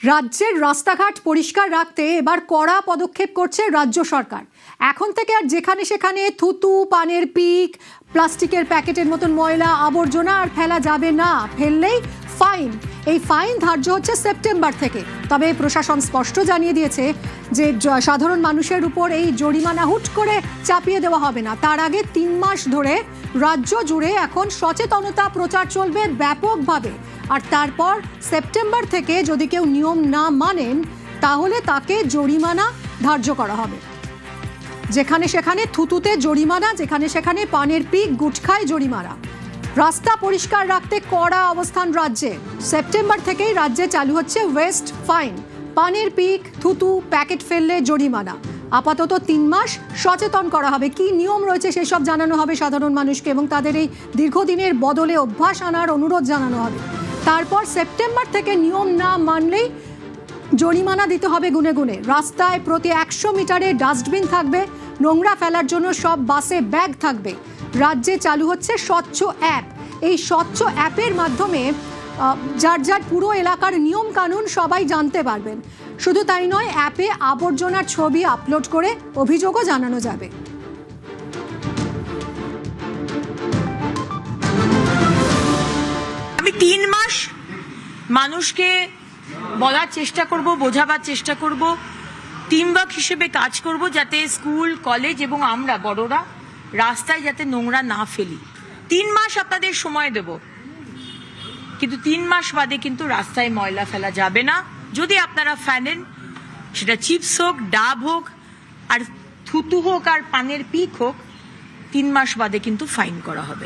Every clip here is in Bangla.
রাজ্যের রাস্তাঘাট পরিষ্কার রাখতে এবার কড়া পদক্ষেপ করছে রাজ্য সরকার। এখন থেকে আর যেখানে সেখানে থুতু, পানের পিক, প্লাস্টিকের প্যাকেটের মতন ময়লা আবর্জনা আর ফেলা যাবে না। ফেললেই ফাইন। এই ফাইন ধার্য হচ্ছে সেপ্টেম্বর থেকে। তবে প্রশাসন স্পষ্ট জানিয়ে দিয়েছে যে সাধারণ মানুষের উপর এই জরিমানা হুট করে চাপিয়ে দেওয়া হবে না। তার আগে 3 মাস ধরে রাজ্য জুড়ে এখন সচেতনতা প্রচার চলবে ব্যাপকভাবে। আর তারপর সেপ্টেম্বর থেকে যদি কেউ নিয়ম না মানেন তাহলে তাকে জরিমানা ধার্য করা হবে। যেখানে সেখানে থুতুতে জরিমানা, যেখানে সেখানে পানের পিক, গুটখায় জরিমানা। রাস্তা পরিষ্কার রাখতে কড়া অবস্থান রাজ্যে। সেপ্টেম্বর থেকেই রাজ্যে চালু হচ্ছে ওয়েস্ট ফাইন। পানের পিক, থুতু, প্যাকেট ফেললে জরিমানা। আপাতত 3 মাস সচেতন করা হবে। কি নিয়ম রয়েছে সেসব জানানো হবে সাধারণ মানুষকে এবং তাদের এই দীর্ঘদিনের বদলে অভ্যাস আনার অনুরোধ জানানো হবে। তারপর সেপ্টেম্বর থেকে নিয়ম না মানলেই জরিমানা দিতে হবে গুনে গুনে। রাস্তায় প্রতি 100 মিটারে ডাস্টবিন থাকবে। নোংরা ফেলার জন্য সব বাসে ব্যাগ থাকবে। রাজ্যে চালু হচ্ছে স্বচ্ছ অ্যাপ। এই স্বচ্ছ অ্যাপের মাধ্যমে যার যার পুরো এলাকার নিয়ম কানুন সবাই জানতে পারবেন। শুধু তাই নয়, অ্যাপে আবর্জনার ছবি আপলোড করে অভিযোগও জানানো যাবে। আমি 3 মাস মানুষকে বলার চেষ্টা করব, বোঝাবার চেষ্টা করব, টিমওয়ার্ক হিসেবে কাজ করব যাতে স্কুল, কলেজ এবং আমরা বড়রা রাস্তায় যাতে নোংরা না ফেলি। 3 মাস আপনাদের সময় দেব, কিন্তু 3 মাস বাদে কিন্তু রাস্তায় ময়লা ফেলা যাবে না। যদি আপনারা ফেলেন, সেটা চিপস হোক, ডাব হোক, আর থুতু হোক, আর পানের পিক হোক, 3 মাস বাদে কিন্তু ফাইন করা হবে।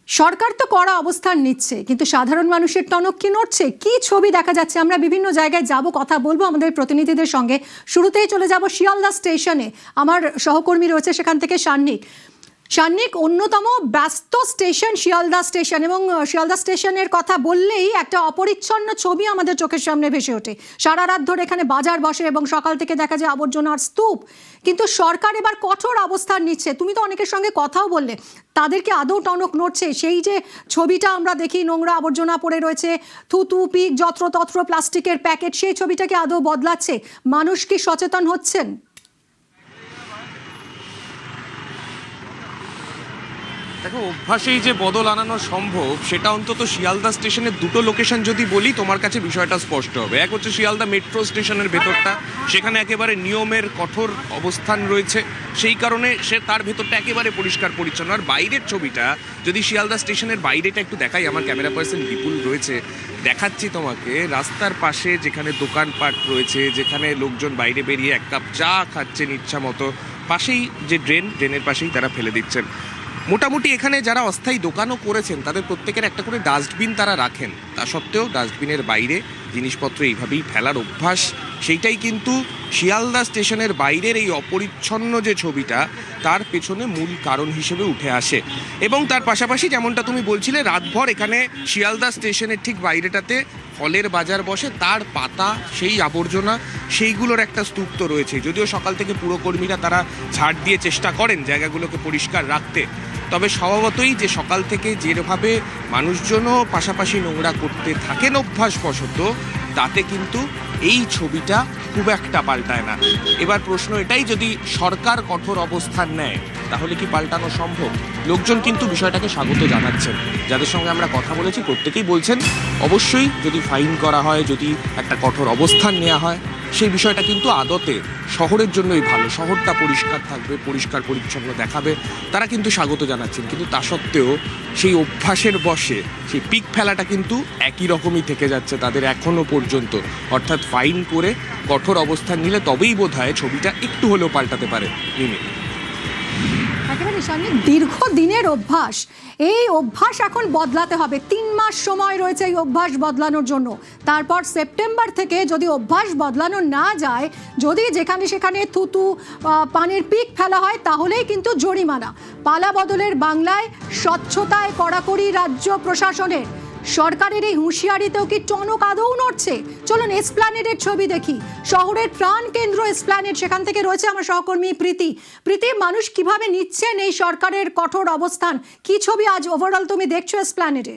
সরকার তো কড়া অবস্থান নিচ্ছে, কিন্তু সাধারণ মানুষের টনক কি নড়ছে? কি ছবি দেখা যাচ্ছে? আমরা বিভিন্ন জায়গায় যাব, কথা বলবো আমাদের প্রতিনিধিদের সঙ্গে। শুরুতেই চলে যাব শিয়ালদা স্টেশনে। আমার সহকর্মী রয়েছে সেখান থেকে সান্নিক। সান্নিক, অন্যতম ব্যস্ত স্টেশন শিয়ালদা স্টেশন, এবং শিয়ালদা স্টেশনের কথা বললেই একটা অপরিচ্ছন্ন ছবি আমাদের চোখের সামনে ভেসে ওঠে। সারা রাত ধরে এখানে বাজার বসে এবং সকাল থেকে দেখা যায় আবর্জনার স্তূপ। কিন্তু সরকার এবার কঠোর অবস্থান নিচ্ছে। তুমি তো অনেকের সঙ্গে কথাও বললে, তাদেরকে আদৌ টনক নড়ছে? সেই যে ছবিটা আমরা দেখি, নোংরা আবর্জনা পড়ে রয়েছে, থুতু, পিক, যত্রতত্র প্লাস্টিকের প্যাকেট, সেই ছবিটাকে আদৌ বদলাচ্ছে? মানুষ কি সচেতন হচ্ছেন? দেখো, অভ্যাসেই যে বদল আনানো সম্ভব সেটা অন্তত শিয়ালদা স্টেশনের দুটো লোকেশন যদি বলি তোমার কাছে বিষয়টা স্পষ্ট হবে। এক হচ্ছে শিয়ালদা মেট্রো স্টেশনের ভেতরটা, সেখানে একেবারে নিয়মের কঠোর অবস্থান রয়েছে, সেই কারণে তার ভেতরটা একেবারে পরিষ্কার পরিচ্ছন্ন। আর বাইরের ছবিটা যদি শিয়ালদা স্টেশনের বাইরেটা একটু দেখাই, আমার ক্যামেরা পার্সন বিপুল রয়েছে, দেখাচ্ছি তোমাকে। রাস্তার পাশে যেখানে দোকানপাট রয়েছে, যেখানে লোকজন বাইরে বেরিয়ে 1 কাপ চা খাচ্ছেন ইচ্ছা মতো, পাশেই যে ড্রেনের পাশেই তারা ফেলে দিচ্ছেন। মোটামুটি এখানে যারা অস্থায়ী দোকানও করেছেন তাদের প্রত্যেকের একটা করে ডাস্টবিন তারা রাখেন। তা সত্ত্বেও ডাস্টবিনের বাইরে জিনিসপত্র এইভাবেই ফেলার অভ্যাস, সেইটাই কিন্তু শিয়ালদা স্টেশনের বাইরের এই অপরিচ্ছন্ন যে ছবিটা তার পেছনে মূল কারণ হিসেবে উঠে আসে। এবং তার পাশাপাশি যেমনটা তুমি বলছিলে, রাতভর এখানে শিয়ালদা স্টেশনের ঠিক বাইরেটাতে ফলের বাজার বসে, তার পাতা, সেই আবর্জনা, সেইগুলোর একটা স্তূপ তো রয়েছে। যদিও সকাল থেকে পুরকর্মীরা তারা ঝাড় দিয়ে চেষ্টা করেন জায়গাগুলোকে পরিষ্কার রাখতে, তবে স্বভাবতই যে সকাল থেকে যেভাবে মানুষজনও পাশাপাশি নোংরা করতে থাকেন অভ্যাসবশত, তাতে কিন্তু এই ছবিটা খুব একটা পাল্টায় না। এবার প্রশ্ন এটাই, যদি সরকার কঠোর অবস্থান নেয় তাহলে কি পাল্টানো সম্ভব? লোকজন কিন্তু বিষয়টাকে স্বাগত জানাচ্ছেন। যাদের সঙ্গে আমরা কথা বলেছি প্রত্যেকেই বলছেন অবশ্যই যদি ফাইন করা হয়, যদি একটা কঠোর অবস্থান নেওয়া হয়, সেই বিষয়টা কিন্তু আদতে শহরের জন্যই ভালো। শহরটা পরিষ্কার থাকবে, পরিষ্কার পরিচ্ছন্ন দেখাবে, তারা কিন্তু স্বাগত জানাচ্ছেন। কিন্তু তা সত্ত্বেও সেই অভ্যাসের বশে সেই পিক ফেলাটা কিন্তু একই রকমই থেকে যাচ্ছে তাদের এখনও পর্যন্ত। অর্থাৎ ফাইন করে কঠোর অবস্থান নিলে তবেই বোধহয় ছবিটা একটু হলেও পাল্টাতে পারে। একেবারে সামনে দীর্ঘদিনের অভ্যাস, এই অভ্যাস এখন বদলাতে হবে। 3 মাস সময় রয়েছে এই অভ্যাস বদলানোর জন্য। তারপর সেপ্টেম্বর থেকে যদি অভ্যাস বদলানো না যায়, যদি যেখানে সেখানে থুতু, পানের পিক ফেলা হয়, তাহলেই কিন্তু জরিমানা। পালা বদলের বাংলায় স্বচ্ছতায় কড়াকড়ি রাজ্য প্রশাসনের। সরকারের এই হুঁশিয়ারিতেও কি টনক আদৌ নড়ছে? চলুন এসপ্ল্যানেডের ছবি দেখি। শহরের প্রাণ কেন্দ্র এসপ্ল্যানেড, সেখান থেকে রয়েছে আমার সহকর্মী প্রীতি। প্রীতি, মানুষ কিভাবে নিচ্ছেন এই সরকারের কঠোর অবস্থান? কি ছবি আজ ওভারঅল তুমি দেখছো এসপ্ল্যানেডে?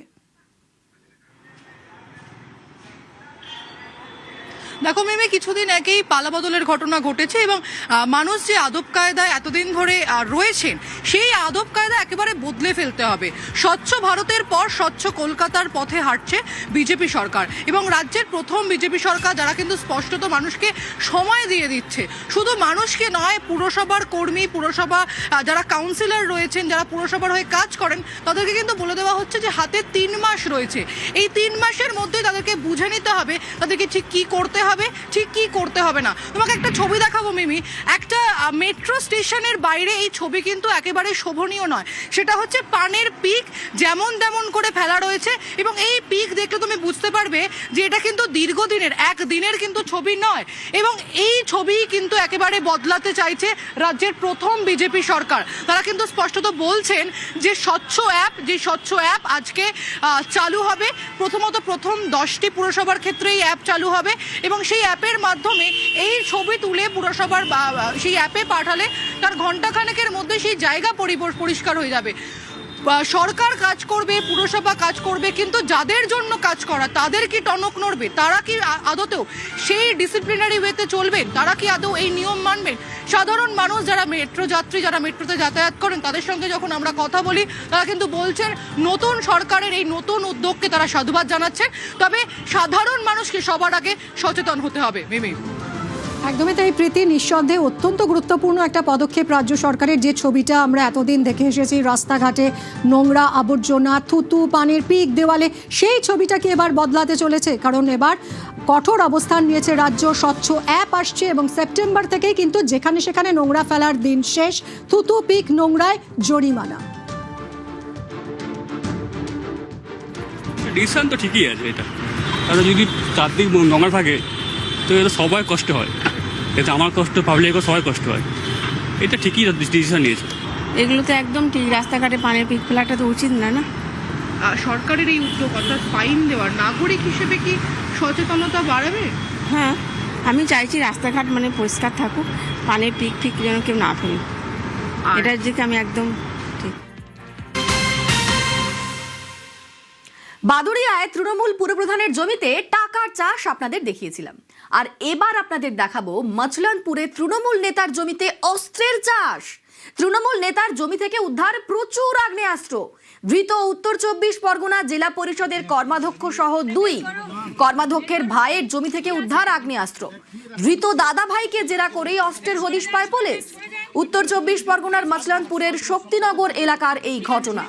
দেখো মিমি, কিছুদিন আগেই পালাবদলের ঘটনা ঘটেছে এবং মানুষ যে আদব কায়দায় এতদিন ধরে রয়েছেন সেই আদব কায়দা একেবারে বদলে ফেলতে হবে। স্বচ্ছ ভারতের পর স্বচ্ছ কলকাতার পথে হাঁটছে বিজেপি সরকার এবং রাজ্যের প্রথম বিজেপি সরকার, যারা কিন্তু স্পষ্টত মানুষকে সময় দিয়ে দিচ্ছে। শুধু মানুষকে নয়, পুরসভার কর্মী, পুরসভা যারা কাউন্সিলর রয়েছেন, যারা পুরসভার হয়ে কাজ করেন, তাদেরকে কিন্তু বলে দেওয়া হচ্ছে যে হাতে 3 মাস রয়েছে। এই 3 মাসের মধ্যে তাদেরকে বুঝে নিতে হবে তাদেরকে ঠিক কি করতে হবে, ঠিক কি করতে হবে না। তোমাকে একটা ছবি দেখাবো মিমি, একটা মেট্রো স্টেশনের বাইরে এই ছবি কিন্তু একেবারে শোভনীয় নয়। সেটা হচ্ছে পানের পিক যেমন তেমন করে ফেলা রয়েছে এবং এই পিক দেখলে তুমি বুঝতে পারবে যে এটা কিন্তু দীর্ঘদিনের, একদিনের কিন্তু ছবি নয়। এবং এই ছবি কিন্তু একেবারে বদলাতে চাইছে রাজ্যের প্রথম বিজেপি সরকার। তারা কিন্তু স্পষ্টত বলছেন যে স্বচ্ছ অ্যাপ আজকে চালু হবে। প্রথমত প্রথম 10টি পুরসভার ক্ষেত্রে এই অ্যাপ চালু হবে এবং সেই অ্যাপের মাধ্যমে এই ছবি তুলে পুরসভার সেই অ্যাপে পাঠালে তার ঘণ্টাখানেকের মধ্যে সেই জায়গা পরিষ্কার হয়ে যাবে। সরকার কাজ করবে, পুরসভা কাজ করবে, কিন্তু যাদের জন্য কাজ করা তাদের কি টনক নড়বে? তারা কি আদতেও সেই ডিসিপ্লিনারি ওয়েতে চলবেন? তারা কি আদৌ এই নিয়ম মানবেন? সাধারণ মানুষ যারা মেট্রো যাত্রী, যারা মেট্রোতে যাতায়াত করেন, তাদের সঙ্গে যখন আমরা কথা বলি, তারা কিন্তু বলছেন নতুন সরকারের এই নতুন উদ্যোগকে তারা সাধুবাদ জানাচ্ছেন। তবে সাধারণ মানুষকে সবার আগে সচেতন হতে হবে। মিমি, একদমই তাই প্রীতি, নিঃসন্দেহে অত্যন্ত গুরুত্বপূর্ণ একটা পদক্ষেপ রাজ্য সরকারের। যে ছবিটা আমরা এতদিন দেখে এসেছি রাস্তাঘাটে নোংরা আবর্জনা, থুতু, পানের পিক দেওয়ালে, সেই ছবিটাকে এবার বদলাতে চলেছে। কারণ এবার কঠোর অবস্থান নিয়েছে রাজ্য, স্বচ্ছ অ্যাপ আসছে এবং সেপ্টেম্বর থেকেই কিন্তু যেখানে সেখানে নোংরা ফেলার দিন শেষ, থুতু পিক নোংরায় জরিমানা। ডিসিশন তো ঠিকই আছে এটা, কারণ যদি চারদিক নোংরা থাকে তো এটা সবাই কষ্ট হয়, এতে আমার কষ্ট, পাবলিকের সবাই কষ্ট হয়। এটা ঠিকই ডিসিশন নিয়েছে। এগুলো তো একদম ঠিক, রাস্তাঘাটে পানের পিক ফেলাটা তো উচিত না। সরকারের এই উদ্যোগ অর্থাৎ ফাইন দেওয়ার, নাগরিক হিসেবে কি সচেতনতা বাড়াবে? হ্যাঁ, আমি চাইছি রাস্তাঘাট মানে পরিষ্কার থাকুক, পানের পিক যেন কেউ না ফেলে। এটার দিকে আমি একদম ঠিক। বাদুড়িয়ায় তৃণমূল পুরপ্রধানের জমিতে টাকার চাষ আপনাদের দেখিয়েছিলাম, আর এবার আপনাদের দেখাবো মচলনপুরে তৃণমূল নেতার জমিতে অস্ত্রের চাষ। তৃণমূল নেতার জমি থেকে উদ্ধার প্রচুর আগ্নেয়াস্ত্র। ধৃত উত্তর 24 পরগনা জেলা পরিষদের কর্মাধ্যক্ষ সহ 2 কর্মাধ্যক্ষের ভাইয়ের জমি থেকে উদ্ধার আগ্নেয়াস্ত্র। ধৃত দাদা ভাইকে জেরা করেই অস্ত্রের হদিশ পায় পুলিশ। উত্তর 24 পরগনার মচলনপুরের শক্তিনগর এলাকার এই ঘটনা।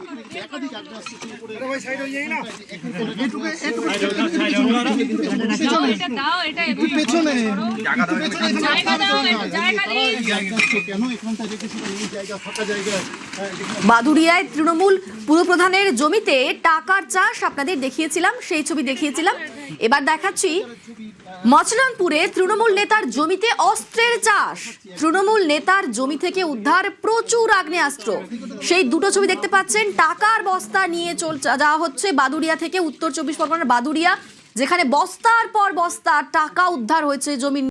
বাদুড়িয়ায় তৃণমূল পুরপ্রধানের জমিতে টাকার চাষ আপনাদের দেখিয়েছিলাম, সেই ছবি দেখিয়েছিলাম। এবার দেখাচ্ছি মচলনপুরে তৃণমূল নেতার জমিতে অস্ত্রের চাষ। তৃণমূল নেতার জমি থেকে উদ্ধার প্রচুর আগ্নেয়াস্ত্র। সেই দুটো ছবি দেখতে পাচ্ছেন। টাকার বস্তা নিয়ে যাওয়া হচ্ছে বাদুড়িয়া থেকে উত্তর 24 পরগনার বাদুড়িয়া, যেখানে বস্তার পর বস্তা টাকা উদ্ধার হয়েছে জমির